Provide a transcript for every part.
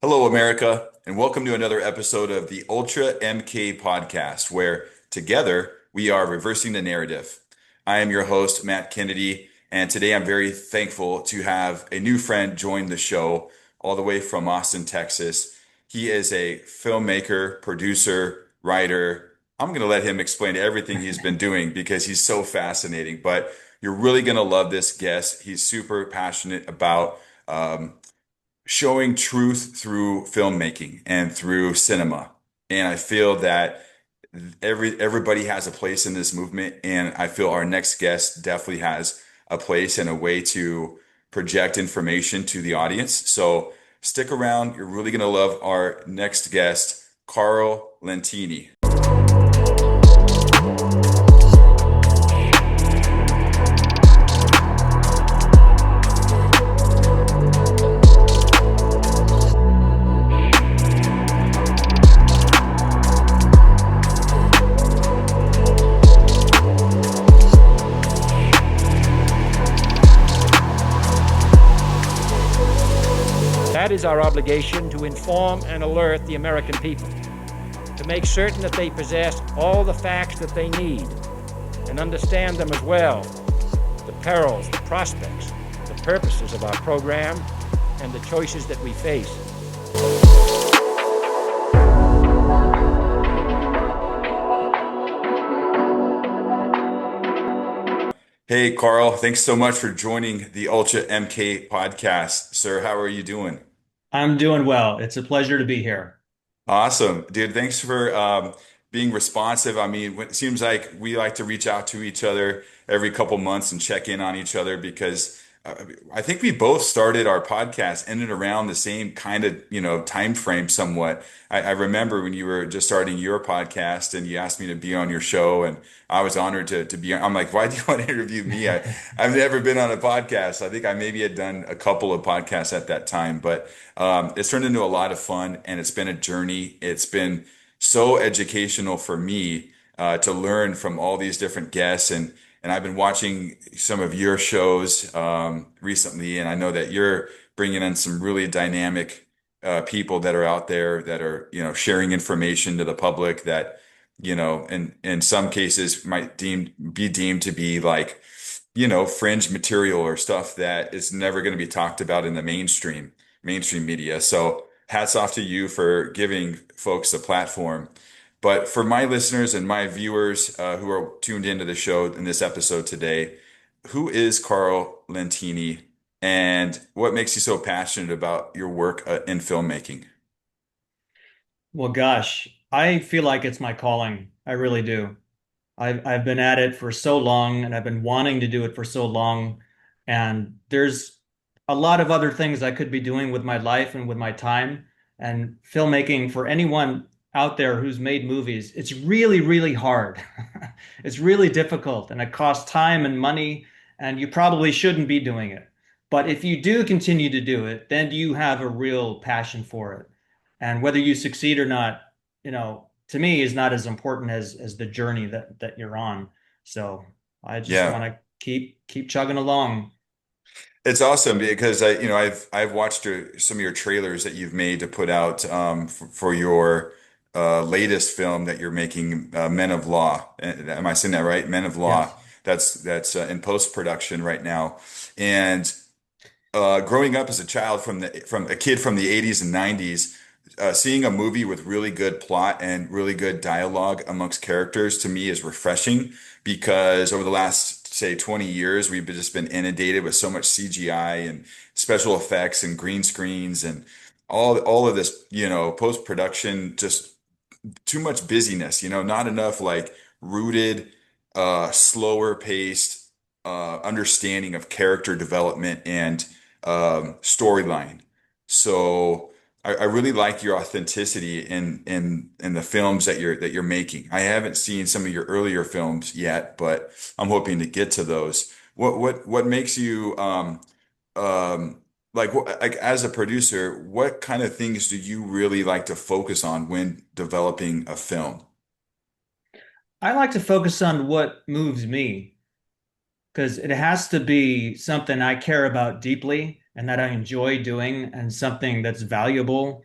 Hello, America, and welcome to another episode of the Ultra MK podcast, where together we are reversing the narrative. I am your host, Matt Kennedy, and today I'm very thankful to have a new friend join the show all the way from Austin, Texas. He is a filmmaker, producer, writer. I'm going to let him explain everything he's been doing because he's so fascinating, but you're really going to love this guest. He's super passionate about um, showing truth through filmmaking and through cinema. And I feel that everybody has a place in this movement, and I feel our next guest definitely has a place and a way to project information to the audience. So stick around. You're really going to love our next guest, Karl Lentini. That is our obligation, to inform and alert the American people, to make certain that they possess all the facts that they need and understand them as well, the perils, the prospects, the purposes of our program, and the choices that we face. Hey, Karl, thanks so much for joining the Ultra MK podcast. Sir, how are you doing? I'm doing well. It's a pleasure to be here. Awesome, dude. Thanks for being responsive. I mean, it seems like we like to reach out to each other every couple months and check in on each other because I think we both started our podcast in and around the same kind of, time frame somewhat. I remember when you were just starting your podcast and you asked me to be on your show, and I was honored to be on. I'm like, why do you want to interview me? I've never been on a podcast. I think I maybe had done a couple of podcasts at that time, but it's turned into a lot of fun, and it's been a journey. It's been so educational for me to learn from all these different guests, and I've been watching some of your shows recently, and I know that you're bringing in some really dynamic people that are out there that are sharing information to the public that in some cases might be deemed to be like fringe material or stuff that is never going to be talked about in the mainstream media. So hats off to you for giving folks a platform. But for my listeners and my viewers who are tuned into the show in this episode today, who is Karl Lentini, and what makes you so passionate about your work in filmmaking? Well, gosh, I feel like it's my calling. I really do. I've been at it for so long and I've been wanting to do it for so long. And there's a lot of other things I could be doing with my life and with my time. And filmmaking, for anyone out there who's made movies, it's really, really hard. It's really difficult and it costs time and money, and you probably shouldn't be doing it. But if you do continue to do it, then you have a real passion for it. And whether you succeed or not, to me is not as important as the journey that you're on. So I just Yeah. want to keep chugging along. It's awesome because I've watched some of your trailers that you've made to put out for your latest film that you're making, Men of Law. Am I saying that right? Men of Law. Yes. That's in post production right now. And growing up as a child from a kid from the 80s and 90s, seeing a movie with really good plot and really good dialogue amongst characters to me is refreshing because over the last, say, 20 years, we've just been inundated with so much CGI and special effects and green screens and all of this, post production, just too much busyness, not enough like rooted, slower paced, understanding of character development and storyline. So I really like your authenticity in the films that you're making. I haven't seen some of your earlier films yet, but I'm hoping to get to those. What makes you like as a producer, what kind of things do you really like to focus on when developing a film? I like to focus on what moves me because it has to be something I care about deeply and that I enjoy doing and something that's valuable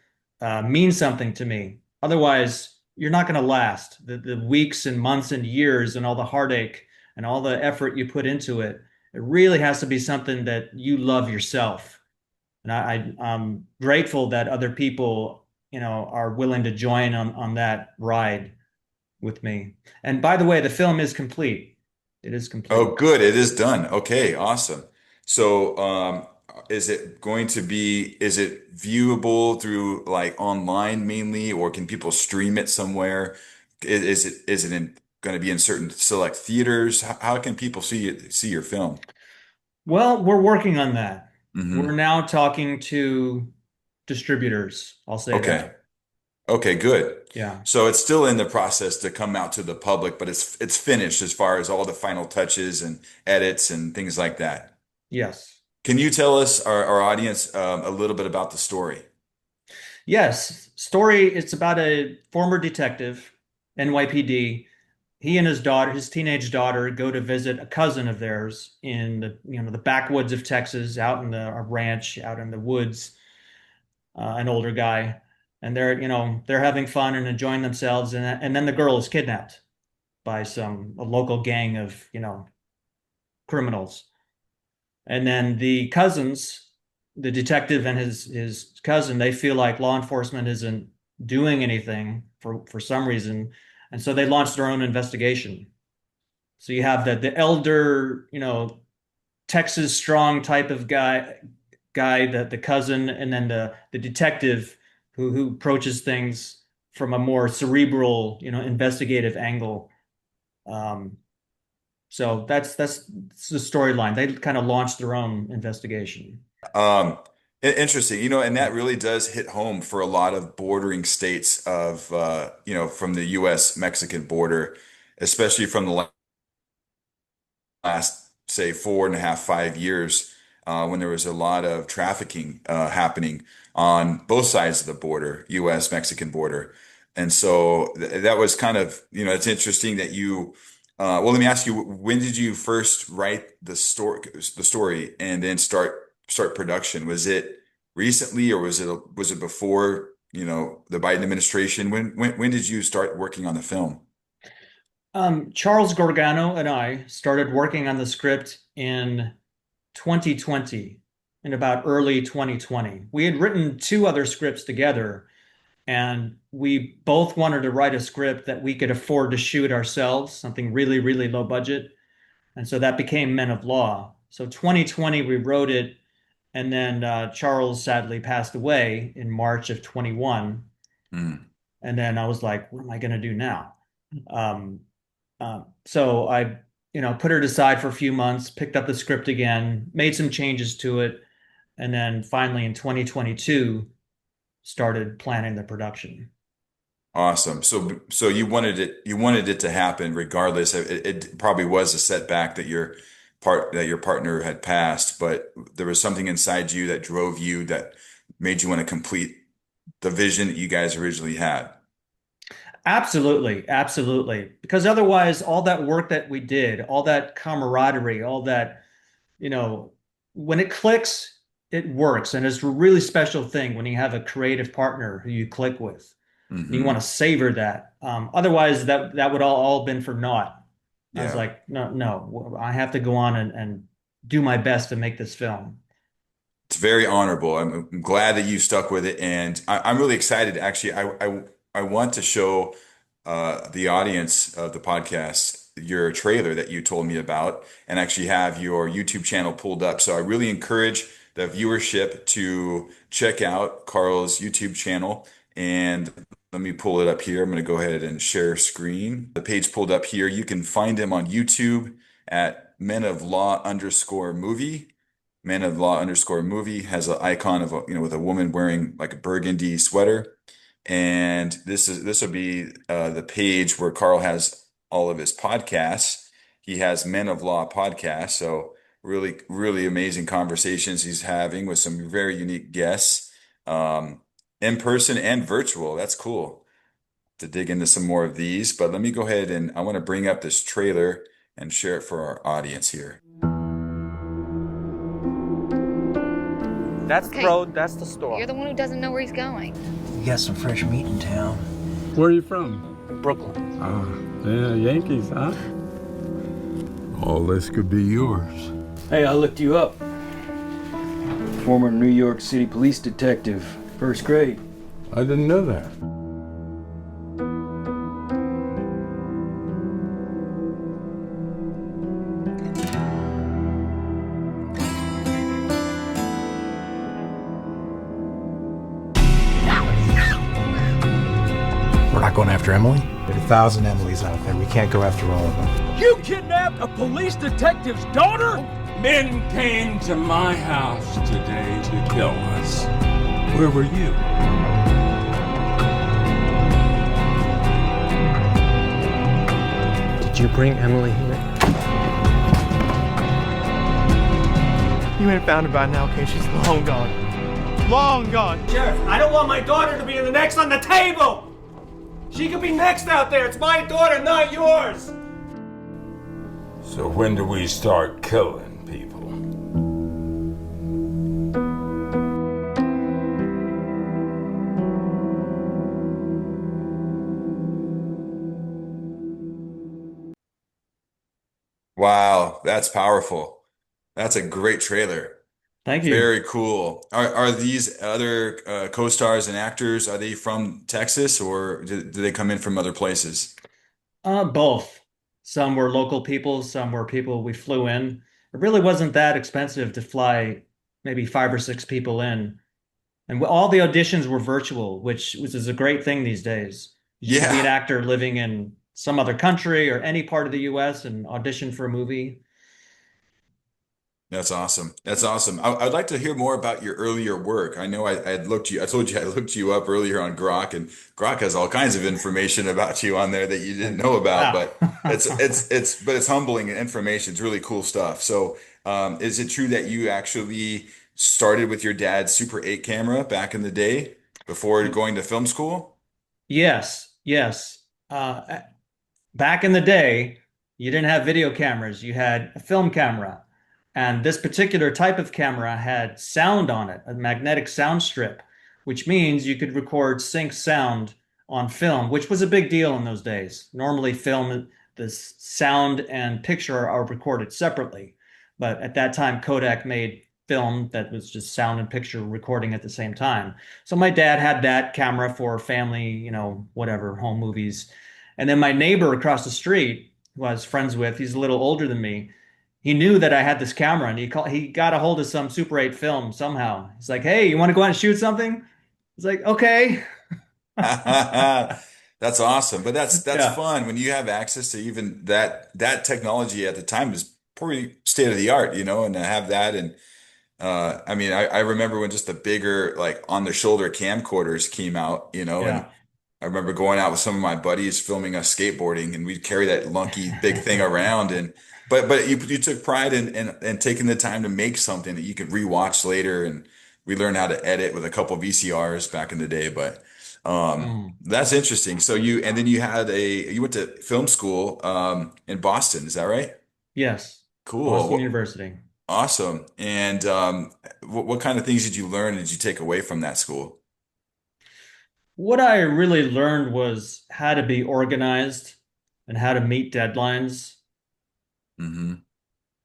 mean something to me. Otherwise, you're not going to last. The weeks and months and years and all the heartache and all the effort you put into it, it really has to be something that you love yourself. And I'm grateful that other people, are willing to join on that ride with me. And by the way, the film is complete. It is Oh, complete. good. It is done. Okay, awesome. So, is it going to be, is it viewable through like online mainly, or can people stream it somewhere? Is it going to be in certain select theaters? How can people see your film? Well, we're working on that. We're Hmm. now talking to distributors. I'll say Okay. that. Okay, good. Yeah. So it's still in the process to come out to the public, but it's finished as far as all the final touches and edits and things like that. Yes. Can you tell us, our audience, a little bit about the story? Yes. Story, it's about a former detective, NYPD. He and his daughter, his teenage daughter, go to visit a cousin of theirs in the backwoods of Texas, out in a ranch, out in the woods, an older guy. And they're having fun and enjoying themselves. And then the girl is kidnapped by a local gang of, criminals. And then the cousins, the detective and his cousin, they feel like law enforcement isn't doing anything for some reason, and so they launch their own investigation. So you have the elder, Texas strong type of guy, the cousin, and then the detective who approaches things from a more cerebral, investigative angle. Um, so that's the storyline. They kind of launched their own investigation. Um, Interesting, and that really does hit home for a lot of bordering states of, from the U.S. Mexican border, especially from the last, say, 4.5, 5 years, when there was a lot of trafficking happening on both sides of the border, U.S. Mexican border. And so that was kind of, it's interesting that well, let me ask you, when did you first write the story and then start production? Was it recently, or was it before, the Biden administration? When did you start working on the film? Charles Gorgano and I started working on the script in 2020, in about early 2020. We had written two other scripts together, and we both wanted to write a script that we could afford to shoot ourselves, something really, really low budget. And so that became Men of Law. So 2020, we wrote it, and then Charles sadly passed away in March of 21. Mm. And then I was like, what am I going to do now? Um, so I, put it aside for a few months, picked up the script again, made some changes to it, and then finally in 2022 started planning the production. Awesome. So you wanted it to happen regardless. It probably was a setback that your partner had passed, but there was something inside you that drove you, that made you want to complete the vision that you guys originally had. Absolutely, absolutely. Because otherwise, all that work that we did, all that camaraderie, all that, you know, when it clicks, it works. And it's a really special thing when you have a creative partner who you click with. And you want Hmm. to savor that. Otherwise, that would all been for naught. I was Yeah. like, no, no, I have to go on and do my best to make this film. It's very honorable. I'm glad that you stuck with it, and I'm really excited. Actually, I want to show the audience of the podcast your trailer that you told me about, and actually have your YouTube channel pulled up. So I really encourage the viewership to check out Carl's YouTube channel. And let me pull it up here. I'm going to go ahead and share screen. The page pulled up here. You can find him on YouTube at Men of Law underscore movie. Man of Law underscore movie has an icon of with a woman wearing like a burgundy sweater. And this will be the page where Carl has all of his podcasts. He has Men of Law podcast. So really, really amazing conversations he's having with some very unique guests, um, in person and virtual. That's cool to dig into some more of these. But let me go ahead, and I want to bring up this trailer and share it for our audience here. That's the Okay, road, that's the you're store. the one who doesn't know where he's going. We got some fresh meat in town. Where are you from? Brooklyn. Ah, yeah, Yankees, huh? All this could be yours. Hey, I looked you up. Former New York City police detective. First grade. I didn't know that. We're not going after Emily? There are 1,000 Emilys out there. We can't go after all of them. You kidnapped a police detective's daughter? Men came to my house today to kill us. Where were you? Did you bring Emily here? You ain't found her by now, okay? She's long gone. Long gone. Sheriff, I don't want my daughter to be the next on the table! She could be next out there. It's my daughter, not yours! So when do we start killing people? Wow, that's powerful. That's a great trailer. Thank you. Very cool. Are these other co-stars and actors, are they from Texas or do they come in from other places? Both. Some were local people, some were people we flew in. It really wasn't that expensive to fly maybe 5 or 6 people in. And all the auditions were virtual, which is a great thing these days. You could be an Yeah. actor living in some other country or any part of the US and audition for a movie. That's awesome. That's awesome. I'd like to hear more about your earlier work. I know I had looked you, I told you I looked you up earlier on Grok, and Grok has all kinds of information about you on there that you didn't know about, Wow. but it's humbling information. It's really cool stuff. So, is it true that you actually started with your dad's Super 8 camera back in the day before going to film school? Yes, yes. Back in the day, you didn't have video cameras, you had a film camera. And this particular type of camera had sound on it, a magnetic sound strip, which means you could record sync sound on film, which was a big deal in those days. Normally, film, the sound and picture are recorded separately. But at that time, Kodak made film that was just sound and picture recording at the same time. So my dad had that camera for family, whatever, home movies. And then my neighbor across the street, who I was friends with, he's a little older than me. He knew that I had this camera, and he got a hold of some Super 8 film somehow. He's like, "Hey, you want to go out and shoot something?" He's like, "Okay." That's awesome. But that's Yeah, fun when you have access to even that technology at the time is pretty state of the art, and to have that and I mean I remember when just the bigger like on the shoulder camcorders came out, and yeah. I remember going out with some of my buddies filming us skateboarding and we'd carry that lunky big thing around and but you took pride in taking the time to make something that you could rewatch later and we learned how to edit with a couple VCRs back in the day, but Mm. that's interesting. So and then you went to film school in Boston, is that right? Yes, Cool. Boston University. Awesome. And what kind of things did you learn? Did you take away from that school? What I really learned was how to be organized and how to meet deadlines. Hmm.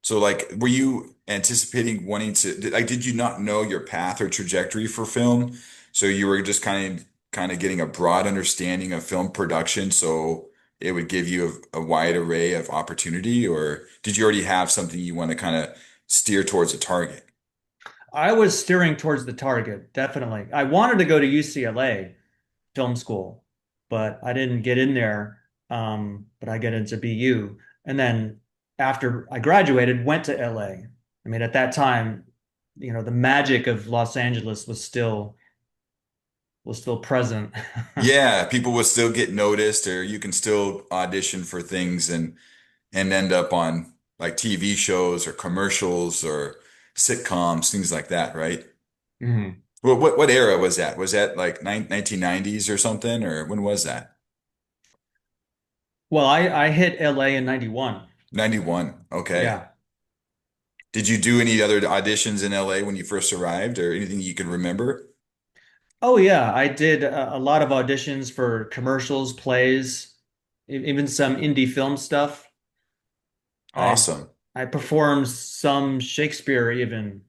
So, like, were you anticipating wanting to, did you not know your path or trajectory for film? So you were just kind of getting a broad understanding of film production, so it would give you a wide array of opportunity, or did you already have something you want to kind of steer towards a target? I was steering towards the target, definitely. I wanted to go to UCLA film school, but I didn't get in there. But I get into BU. And then after I graduated, went to LA. I mean, at that time, the magic of Los Angeles was still present. Yeah, people will still get noticed, or you can still audition for things and end up on like TV shows or commercials or sitcoms, things like that, right? Mhm. What era was that? Was that like 1990s or something, or when was that? Well, I hit LA in 91. 91. Okay. Yeah. Did you do any other auditions in LA when you first arrived, or anything you can remember? Oh yeah, I did a lot of auditions for commercials, plays, even some indie film stuff. I Awesome. I performed some Shakespeare even.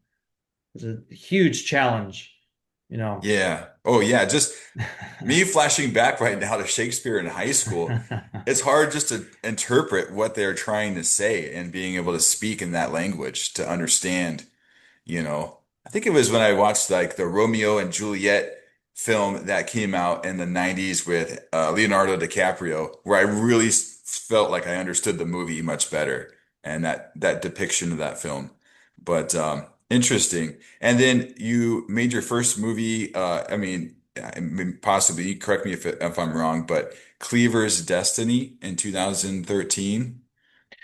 It was a huge challenge, you know. Yeah. Oh, yeah. Just me flashing back right now to Shakespeare in high school. It's hard just to interpret what they're trying to say and being able to speak in that language to understand, you know. I think it was when I watched like the Romeo and Juliet film that came out in the 90s with Leonardo DiCaprio, where I really felt like I understood the movie much better and that depiction of that film. But interesting. And then you made your first movie. I mean, possibly, you correct me if I'm wrong, but Cleaver's Destiny in 2013.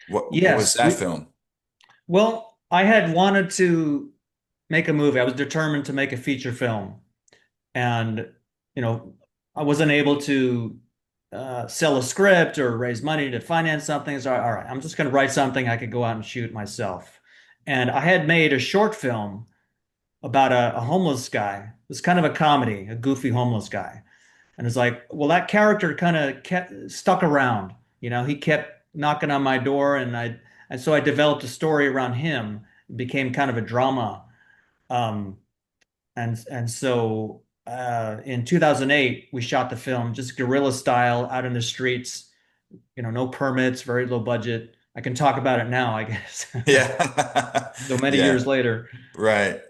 What was Yes, that film? well, I had wanted to make a movie. I was determined to make a feature film, and you know, I wasn't able to sell a script or raise money to finance something. So, all right, I'm just going to write something I could go out and shoot myself. And I had made a short film about a homeless guy. It was kind of a comedy, a goofy homeless guy. And it's like, well, that character kind of kept stuck around. You know, he kept knocking on my door, and so I developed a story around him. It became kind of a drama. Um, and so in 2008, we shot the film just guerrilla style out in the streets. You know, no permits, very low budget. I can talk about it now, I guess. Yeah. So many Yeah. years later. Right.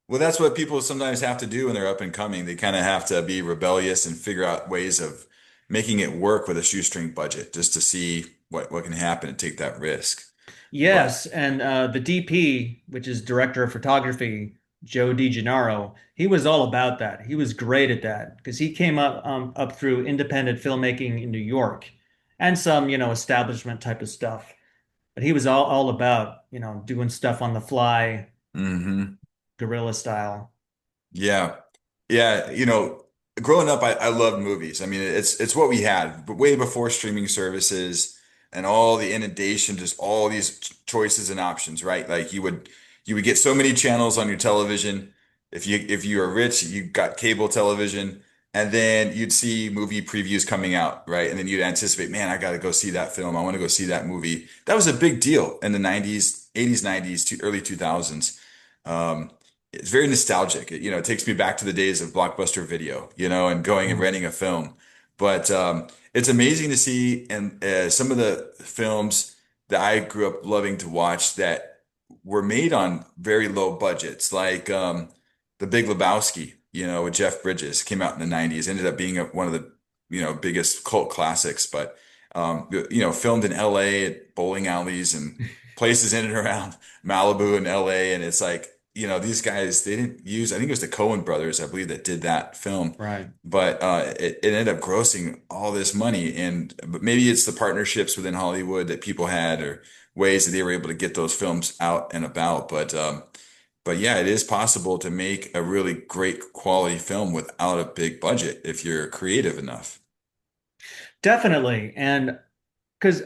Well, that's what people sometimes have to do when they're up and coming. They kind of have to be rebellious and figure out ways of making it work with a shoestring budget just to see what can happen and take that risk. But Yes, and the DP, which is director of photography, Joe DiGennaro, he was all about that. He was great at that because he came up through independent filmmaking in New York and some, you know, establishment type of stuff. But he was all about, you know, doing stuff on the fly, hmm guerrilla style. Yeah. Yeah, growing up I loved movies. I mean, it's what we had, but way before streaming services and all the inundation, just all these choices and options, right? Like you would get so many channels on your television. If you are rich, you got cable television, and then you'd see movie previews coming out, right? And then you'd anticipate, man, I got to go see that film. I want to go see that movie. That was a big deal in the 90s, 80s, 90s, to early 2000s. It's very nostalgic. It takes me back to the days of Blockbuster Video, and going and Mm. renting a film. But it's amazing to see and some of the films that I grew up loving to watch that were made on very low budgets, like The Big Lebowski, with Jeff Bridges, came out in the 90s, ended up being one of the, biggest cult classics, but filmed in LA at bowling alleys and places in and around Malibu and LA. And it's like, these guys, they didn't use, I think it was the Coen brothers, I believe, that did that film. Right. But it ended up grossing all this money. But maybe it's the partnerships within Hollywood that people had or ways that they were able to get those films out and about. But yeah, it is possible to make a really great quality film without a big budget if you're creative enough. Definitely. And because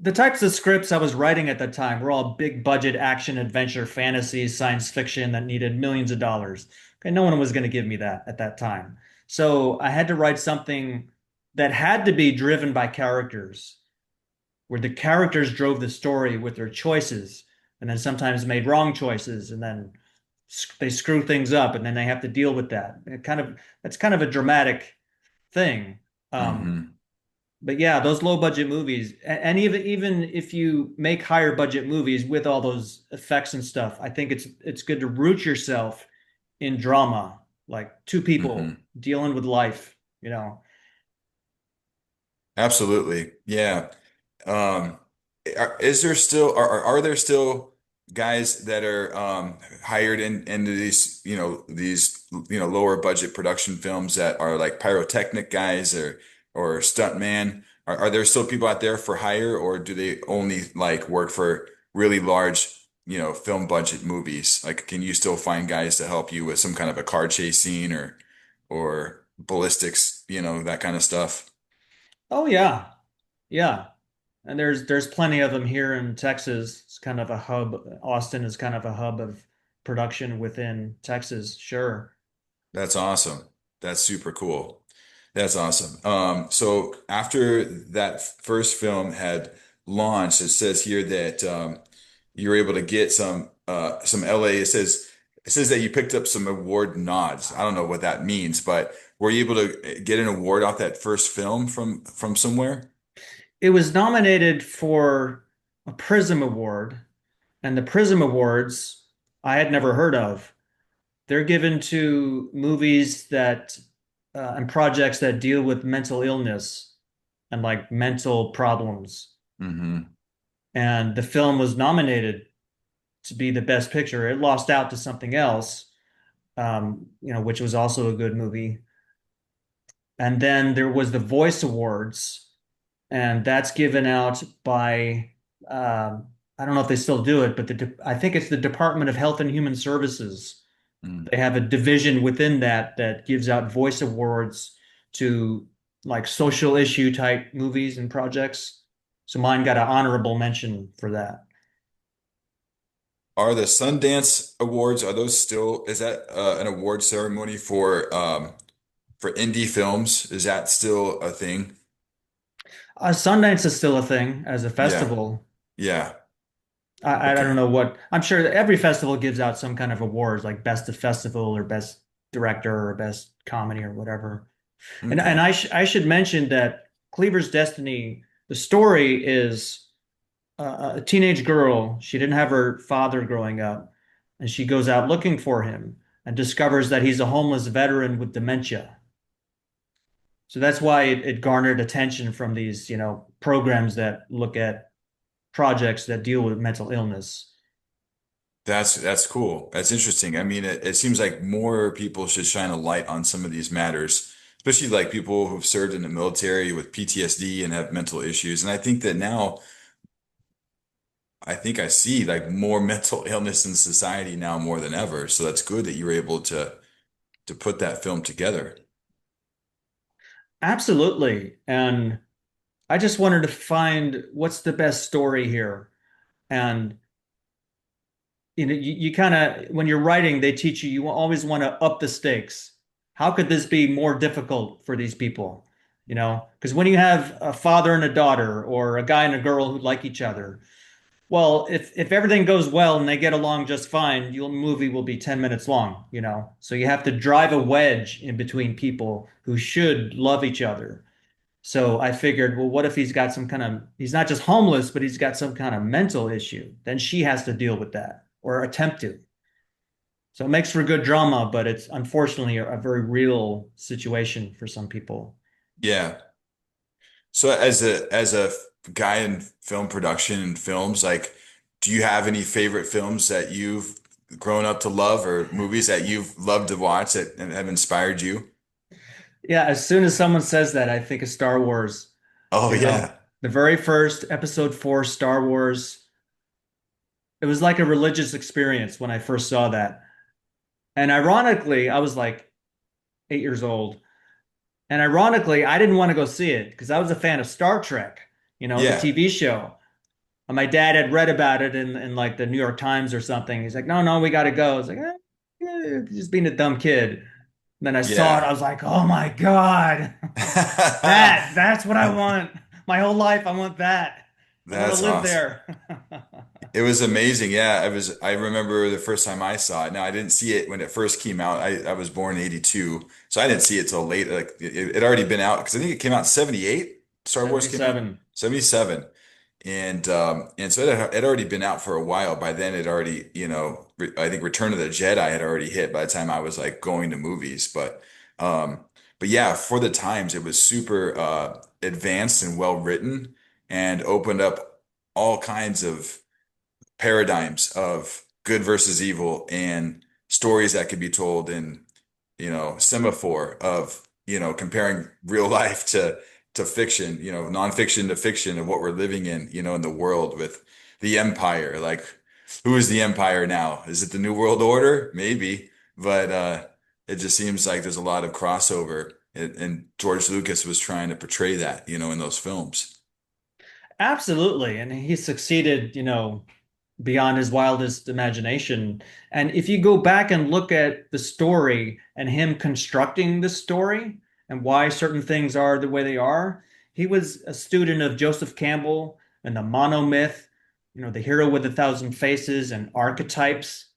the types of scripts I was writing at the time were all big budget action, adventure, fantasy, science fiction that needed millions of dollars. Okay, no one was going to give me that at that time. So I had to write something that had to be driven by characters, where the characters drove the story with their choices, and then sometimes made wrong choices, and then they screw things up, and then they have to deal with that. That's kind of a dramatic thing. Um, hmm but yeah, those low budget movies, and even if you make higher budget movies with all those effects and stuff, I think it's good to root yourself in drama, like two people hmm dealing with life, you know. Absolutely. Yeah. Um, is there still are there still guys that are hired into these lower budget production films that are like pyrotechnic guys or stunt man? Are there still people out there for hire, or do they only like work for really large, film budget movies? Like, can you still find guys to help you with some kind of a car chase scene or ballistics, that kind of stuff? Oh yeah, yeah. And there's plenty of them here in Texas. It's kind of a hub. Austin is kind of a hub of production within Texas. Sure. That's awesome. That's super cool. That's awesome. So after that first film had launched, it says here that you were able to get some LA. It says that you picked up some award nods. I don't know what that means, but were you able to get an award off that first film from somewhere? It was nominated for a Prism Award, and the Prism Awards I had never heard of. They're given to movies that and projects that deal with mental illness and like mental problems. Hmm. And the film was nominated to be the best picture. It lost out to something else, which was also a good movie. And then there was the Voice Awards, and that's given out by I don't know if they still do it, but I think it's the Department of Health and Human Services. They have a division within that gives out voice awards to like social issue type movies and projects. So mine got an honorable mention for that. Are the Sundance Awards, are those still, is that an award ceremony for indie films? Is that still a thing? Sundance is still a thing as a Yeah. festival. Yeah. I don't Okay. know what, I'm sure that every festival gives out some kind of awards like best of festival or best director or best comedy or whatever. And Okay. I should mention that Cleaver's Destiny, the story is a teenage girl. She didn't have her father growing up, and she goes out looking for him and discovers that he's a homeless veteran with dementia. So that's why it garnered attention from these, programs that look at projects that deal with mental illness. That's cool. That's interesting. I mean, it seems like more people should shine a light on some of these matters, especially like people who've served in the military with PTSD and have mental issues. And I think that now I think I see like more mental illness in society now more than ever. So that's good that you were able to put that film together. Absolutely. And I just wanted to find what's the best story here. And you kind of when you're writing, they teach you you always want to up the stakes. How could this be more difficult for these people? Because when you have a father and a daughter or a guy and a girl who like each other, well, if everything goes well and they get along just fine, your movie will be 10 minutes long. So you have to drive a wedge in between people who should love each other. So I figured, well, what if he's not just homeless, but he's got some kind of mental issue? Then she has to deal with that or attempt to. So it makes for good drama, but it's unfortunately a very real situation for some people. Yeah. So as a guy in film production and films, like, do you have any favorite films that you've grown up to love or movies that you've loved to watch that have inspired you? Yeah, as soon as someone says that, I think of Star Wars. Oh You know, yeah. the very first episode 4 Star Wars, it was like a religious experience when I first saw that. And ironically, I was like 8 years old. And ironically, I didn't want to go see it because I was a fan of Star Trek, the Yeah. TV show. And my dad had read about it in like the New York Times or something. He's like, no, no, we got to go. I was like, just being a dumb kid. And then I saw it. Yeah. I was like, oh my God, that's what I want. My whole life, I want that. I want to That's live awesome. there. It was amazing. Yeah, I remember the first time I saw it. Now I didn't see it when it first came out. I was born in 82. So I didn't see it till late. Like it had already been out because I think it came out in 78. Star Wars came out 77. 77. And so it had already been out for a while. By then it already, I think Return of the Jedi had already hit by the time I was like going to movies. But yeah, for the times it was super advanced and well written and opened up all kinds of paradigms of good versus evil and stories that could be told in, semaphore of, comparing real life to fiction, nonfiction to fiction of what we're living in, in the world with the empire. Like, who is the empire now? Is it the New World Order? Maybe, but it just seems like there's a lot of crossover, and George Lucas was trying to portray that, in those films. Absolutely. And he succeeded, beyond his wildest imagination. And if you go back and look at the story and him constructing the story and why certain things are the way they are, he was a student of Joseph Campbell and the monomyth, the hero with a thousand faces and archetypes.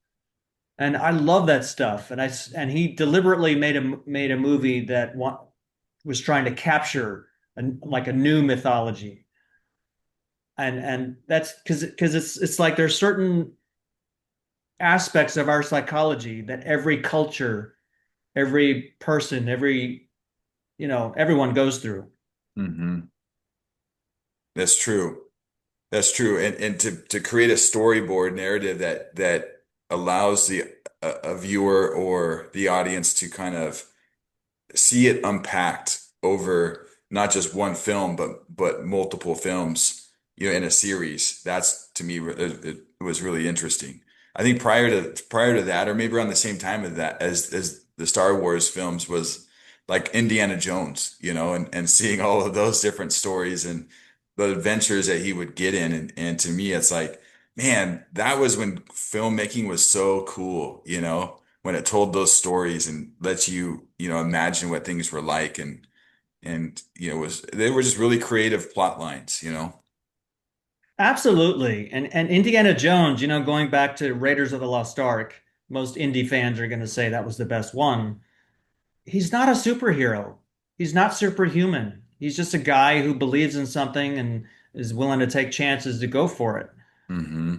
And I love that stuff. And he deliberately made a movie that was trying to capture like a new mythology. And that's because it's like there's certain aspects of our psychology that every culture, every person, everyone goes through. Hmm. That's true. That's true. And to create a storyboard narrative that allows a viewer or the audience to kind of see it unpacked over not just one film, but multiple films, in a series. That's to me, it was really interesting. I think prior to that, or maybe around the same time as that, as the Star Wars films was like Indiana Jones, and seeing all of those different stories and the adventures that he would get in, and to me, it's like, man, that was when filmmaking was so cool, when it told those stories and lets you, imagine what things were like and was they were just really creative plot lines. Absolutely. And Indiana Jones, going back to Raiders of the Lost Ark, most indie fans are going to say that was the best one. He's not a superhero. He's not superhuman. He's just a guy who believes in something and is willing to take chances to go for it. Hmm.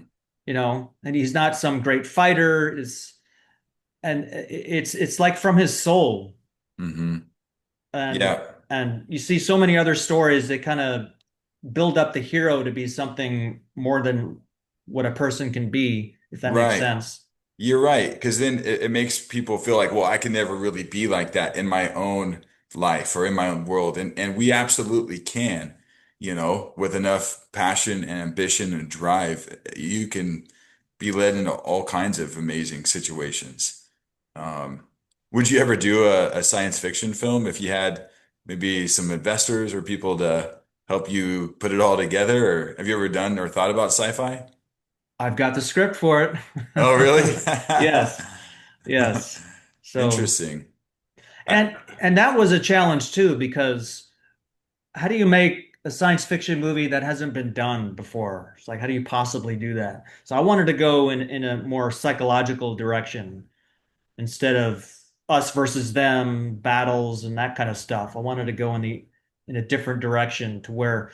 And he's not some great fighter. And it's like from his soul. Hmm. And Yeah. and you see so many other stories that kind of build up the hero to be something more than what a person can be, if that makes Right. sense. You're right, because then it makes people feel like, well, I can never really be like that in my own life or in my own world. And we absolutely can, with enough passion and ambition and drive, you can be led into all kinds of amazing situations. Um, would you ever do a science fiction film if you had maybe some investors or people to help you put it all together? Or have you ever done or thought about sci-fi? I've got the script for Oh, really? it. Yes, yes. So, Interesting. I, and that was a challenge too, because how do you make a science fiction movie that hasn't been done before? It's like, how do you possibly do that? So I wanted to go in a more psychological direction instead of us versus them battles and that kind of stuff. I wanted to go in a different direction to where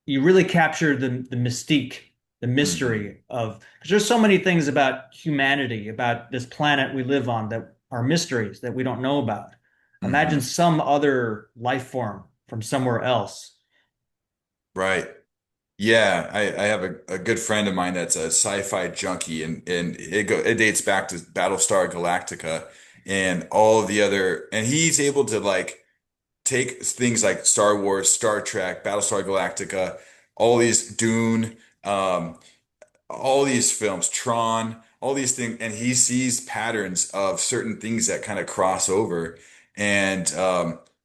you really capture the mystique, the mhm, mystery of because there's so many things about humanity, about this planet we live on that are mysteries that we don't know about. Imagine mhm. some other life form from somewhere else. Right. Yeah, I have a good friend of mine that's a sci-fi junkie, and it dates back to Battlestar Galactica and all of the other, and he's able to like take things like Star Wars, Star Trek, Battlestar Galactica, all these Dune, all these films, Tron, all these things, and he sees patterns of certain things that kind of cross over. And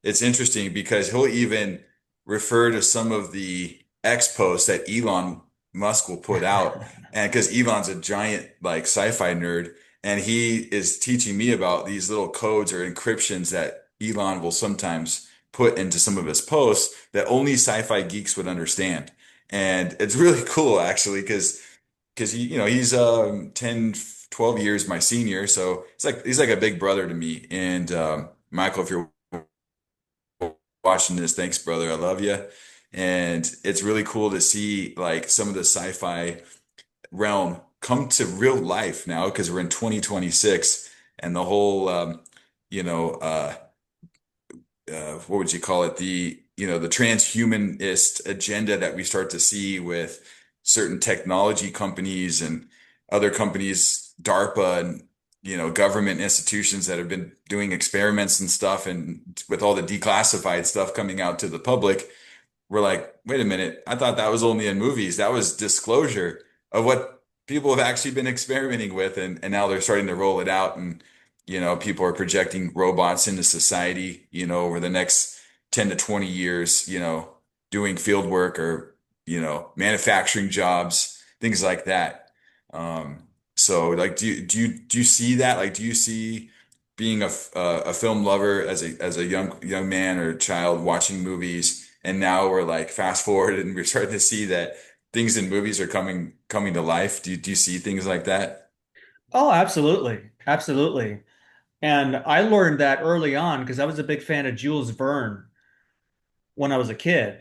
it's interesting because he'll even refer to some of the X posts that Elon Musk will put out. And because Elon's a giant like sci-fi nerd, and he is teaching me about these little codes or encryptions that Elon will sometimes put into some of his posts that only sci-fi geeks would understand. And it's really cool actually, because he's 10 12 years my senior, so he's like a big brother to me. And Michael, if you're watching this, thanks brother, I love you. And it's really cool to see like some of the sci-fi realm come to real life now because we're in 2026 and the whole you know uh what would you call it? The transhumanist agenda that we start to see with certain technology companies and other companies, DARPA and, government institutions that have been doing experiments and stuff. And with all the declassified stuff coming out to the public, we're like, wait a minute, I thought that was only in movies. That was disclosure of what people have actually been experimenting with, and now they're starting to roll it out, and people are projecting robots into society, over the next 10 to 20 years, doing field work or manufacturing jobs, things like that. So like, do you see that? Like, do you see being a film lover as a young man or child watching movies, and now we're like fast forward and we're starting to see that things in movies are coming to life. Do you see things like that? Oh, absolutely. Absolutely. And I learned that early on because I was a big fan of Jules Verne when I was a kid,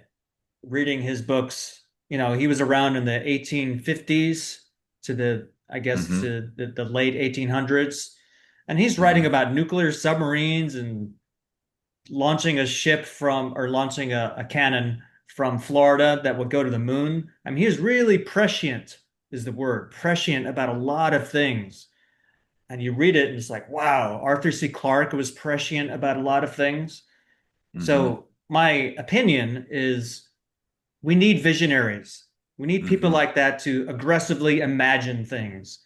reading his books. He was around in the 1850s to I guess, Hmm. to the late 1800s. And he's writing Hmm. about nuclear submarines and launching a ship from, or launching a cannon from Florida that would go to the moon. I mean, he was really prescient, is the word, prescient about a lot of things. And you read it and it's like, wow, Arthur C. Clarke was prescient about a lot of things. Hmm. So my opinion is we need visionaries. We need people Hmm. like that to aggressively imagine things.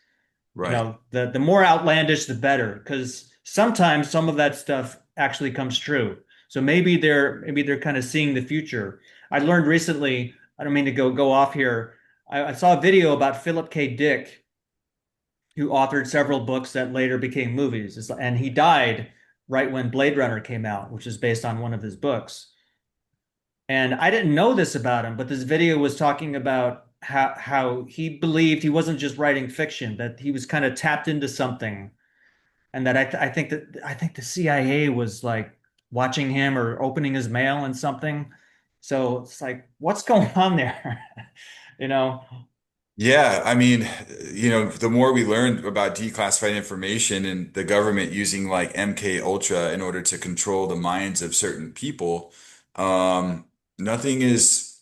Right. The more outlandish, the better, because sometimes some of that stuff actually comes true. So maybe they're kind of seeing the future. I learned recently, I don't mean to go off here. I saw a video about Philip K. Dick, who authored several books that later became movies. And he died right when Blade Runner came out, which is based on one of his books. And I didn't know this about him, but this video was talking about how he believed he wasn't just writing fiction, that he was kind of tapped into something, and that I think the CIA was like watching him or opening his mail and something. So it's like, what's going on there? You know? Yeah, I mean, the more we learn about declassified information and the government using like MK Ultra in order to control the minds of certain people, um, nothing is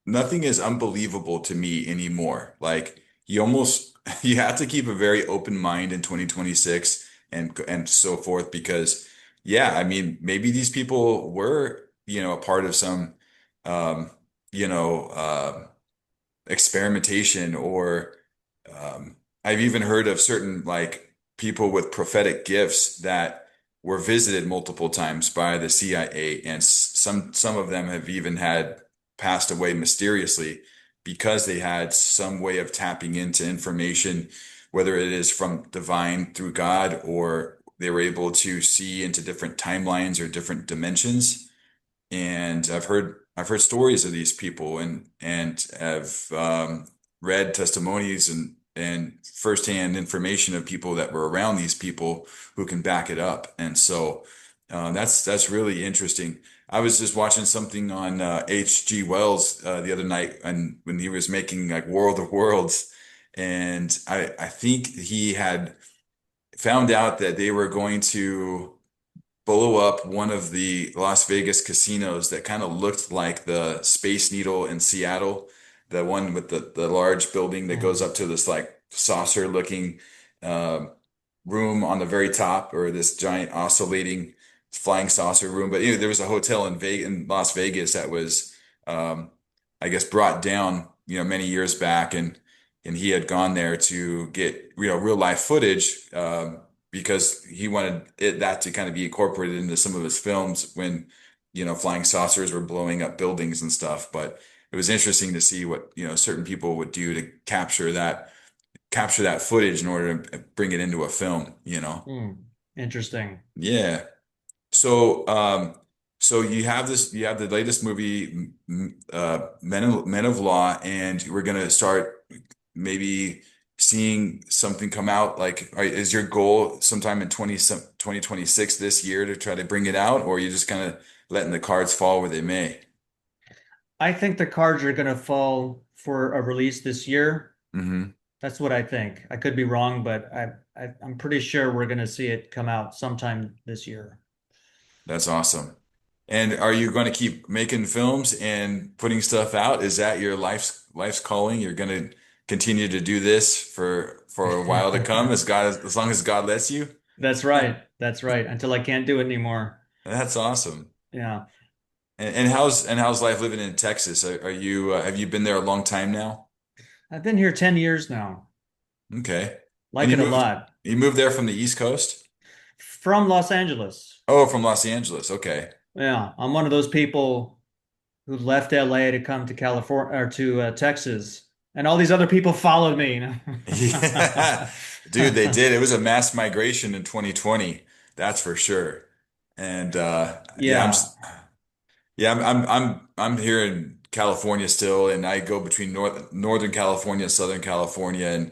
nothing is unbelievable to me anymore. Like you almost you have to keep a very open mind in 2026 and so forth because yeah, I mean, maybe these people were, a part of some um, you know, experimentation or I've even heard of certain like people with prophetic gifts that were visited multiple times by the CIA and some of them have even had passed away mysteriously because they had some way of tapping into information, whether it is from divine through God or they were able to see into different timelines or different dimensions. And I've heard stories of these people and have read testimonies and firsthand information of people that were around these people who can back it up. And so that's really interesting. I was just watching something on H.G. Wells the other night, and when he was making like World of Worlds, and I think he had found out that they were going to blow up one of the Las Vegas casinos that kind of looked like the Space Needle in Seattle, the one with the large building that goes Mm. up to this like saucer looking uh, room on the very top, or this giant oscillating flying saucer room. But there was a hotel in Las Vegas that was, um, I guess, brought down, many years back, and he had gone there to get, real life footage, because he wanted that to kind of be incorporated into some of his films when, flying saucers were blowing up buildings and stuff. But it was interesting to see what, certain people would do to capture that footage in order to bring it into a film. Mm. Interesting. Yeah. So, so you have the latest movie, Men of Law, and we're gonna start maybe seeing something come out. Like, is your goal sometime in 2026 this year to try to bring it out, or are you just kind of letting the cards fall where they may? I think the cards are going to fall for a release this year. Hmm. That's what I think. I could be wrong, but I'm pretty sure we're going to see it come out sometime this year. That's awesome. And are you going to keep making films and putting stuff out? Is that your life's calling? You're going to continue to do this for a while to come, as long as God lets you? That's right. That's right. Until I can't do it anymore. That's awesome. Yeah. And how's life living in Texas? Are you have you been there a long time now? I've been here 10 years now. Okay. And Like it a lot. you moved there from the East Coast? From Los Angeles. Oh, from Los Angeles. Okay. Yeah. I'm one of those people who left LA to come to California or to Texas, and all these other people followed me. Yeah, dude, they did. It was a mass migration in 2020. That's for sure. And yeah, Yeah, I'm here in California still, and I go between Northern California, Southern California, and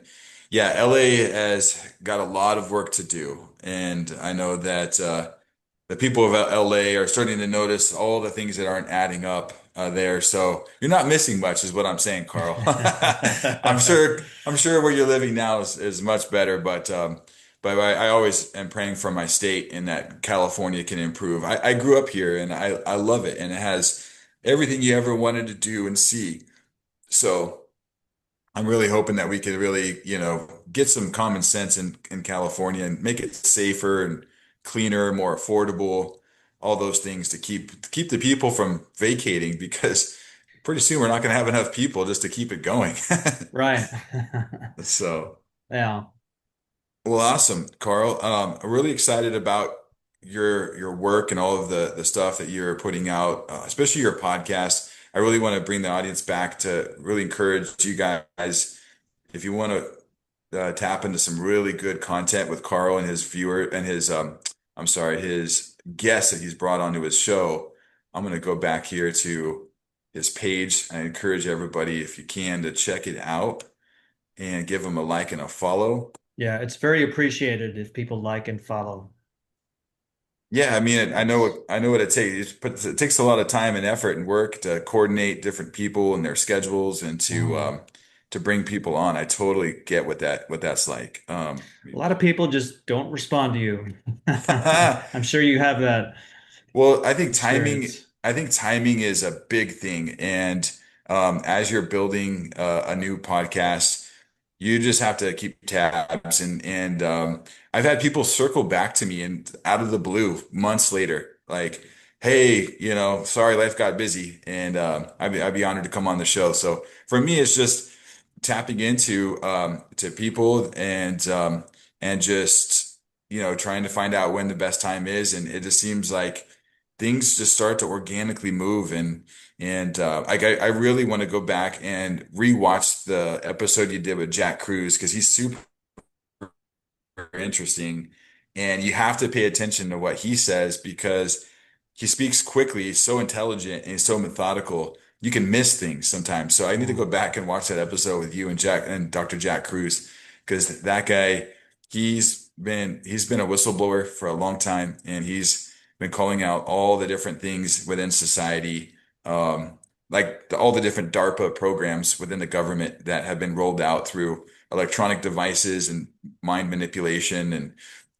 yeah, LA has got a lot of work to do. And I know that the people of LA are starting to notice all the things that aren't adding up there. So you're not missing much, is what I'm saying, Carl. I'm sure where you're living now is much better, but I always am praying for my state and that California can improve. I grew up here and I love it, and it has everything you ever wanted to do and see. So. I'm really hoping that we could really, get some common sense in California and make it safer and cleaner, more affordable, all those things to keep the people from vacating because pretty soon we're not going to have enough people just to keep it going. right. So, Yeah. well, awesome, Carl. I'm really excited about your work and all of the stuff that you're putting out, especially your podcast. I really want to bring the audience back to really encourage you guys if you want to tap into some really good content with Carl and his viewer and his I'm sorry, his guests that he's brought onto his show. I'm going to go back here to his page. I encourage everybody, if you can, to check it out and give him a like and a follow. Yeah, it's very appreciated if people like and follow. Yeah, I mean, Yes. I know what it takes. It takes a lot of time and effort and work to coordinate different people and their schedules and Mhm. to bring people on. I totally get what that's like. A lot of people just don't respond to you. I'm sure you have that Well, experience. I think timing is a big thing. And as you're building a new podcast, you just have to keep tabs. And I've had people circle back to me and out of the blue months later, like, hey, sorry, life got busy, and I'd be honored to come on the show. So for me, it's just tapping into to people and just trying to find out when the best time is, and it just seems like things just start to organically move and I really want to go back and rewatch the episode you did with Jack Cruz because he's super interesting, and you have to pay attention to what he says because he speaks quickly, he's so intelligent, and he's so methodical. You can miss things sometimes. So I need to go Mhm. back and watch that episode with you and Jack and Dr. Jack Cruz because that guy, he's been a whistleblower for a long time, and he's been calling out all the different things within society, like all the different DARPA programs within the government that have been rolled out through electronic devices and mind manipulation and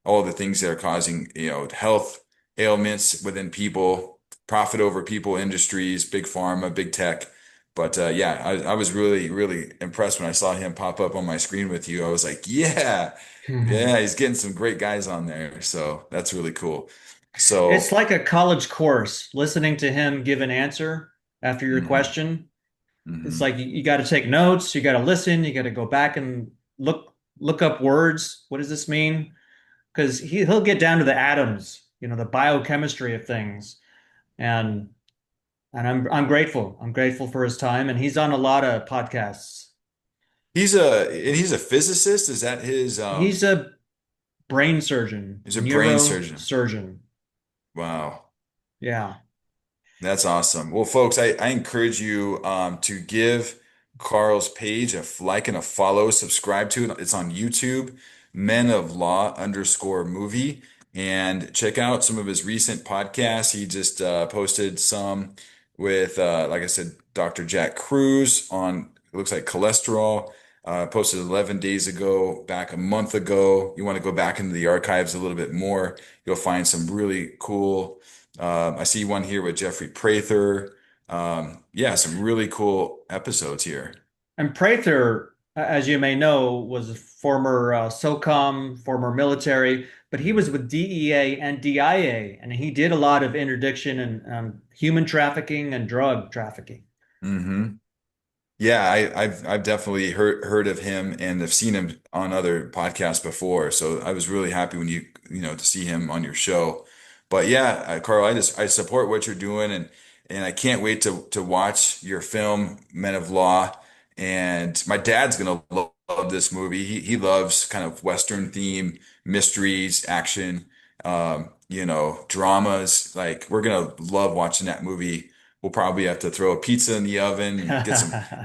all the things that are causing, health ailments within people, profit over people, industries, big pharma, big tech. But yeah, I was really, really impressed when I saw him pop up on my screen with you. I was like, yeah, he's getting some great guys on there. So that's really cool. It's So, like a college course, listening to him give an answer after your mhm, question. It's mhm. like you got to take notes, you got to listen, you got to go back and look up words. What does this mean? Because he'll get down to the atoms, the biochemistry of things. And I'm grateful. I'm grateful for his time, and he's on a lot of podcasts. He's a physicist. Is that his He's a brain surgeon, he's a brain surgeon. neurosurgeon. Wow. Yeah. That's awesome. Well, folks, I encourage you to give Carl's page a like and a follow, subscribe to it. It's on YouTube, Men of Law underscore movie, and check out some of his recent podcasts. He just posted some with, like I said, Dr. Jack Cruz on, it looks like cholesterol. Posted 11 days ago, back a month ago. You want to go back into the archives a little bit more. You'll find some really cool I see one here with Jeffrey Prather. Yeah, some really cool episodes here. And Prather, as you may know, was a former SOCOM, former military, but he was with DEA and DIA, and he did a lot of interdiction and human trafficking and drug trafficking. Hmm. Yeah, I've definitely heard of him and have seen him on other podcasts before. So I was really happy when to see him on your show. But yeah, Carl, I support what you're doing, and I can't wait to watch your film, Men of Law. And my dad's gonna love this movie. He loves kind of Western theme, mysteries, action, dramas. Like we're gonna love watching that movie. We'll probably have to throw a pizza in the oven and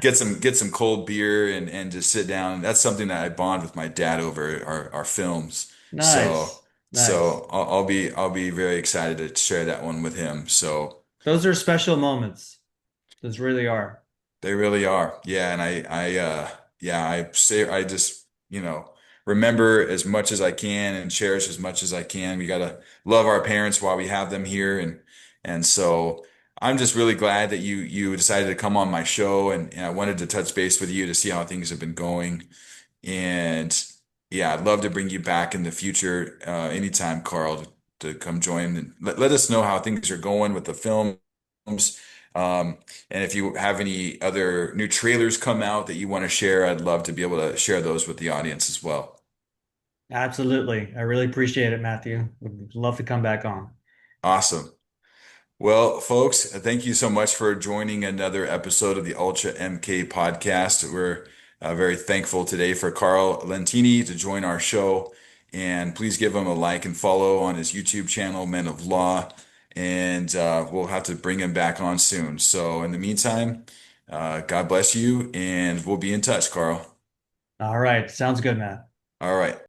get some cold beer and just sit down. That's something that I bond with my dad over our films. So Nice. Nice. so I'll be very excited to share that one with him. So Those are special moments. Those really are. they really are. Yeah, and yeah, I just, remember as much as I can and cherish as much as I can. We gotta love our parents while we have them here, and so I'm just really glad that you decided to come on my show, and I wanted to touch base with you to see how things have been going. And yeah, I'd love to bring you back in the future, anytime, Carl, to come join and let us know how things are going with the films. And if you have any other new trailers come out that you want to share, I'd love to be able to share those with the audience as well. Absolutely. I really appreciate it, Matthew. Would love to come back on. Awesome. Well, folks, thank you so much for joining another episode of the Ultra MK podcast. We're very thankful today for Karl Lentini to join our show. And please give him a like and follow on his YouTube channel, Men of Law. And we'll have to bring him back on soon. So, in the meantime, God bless you, and we'll be in touch, Karl. All right. Sounds good, Matt. All right.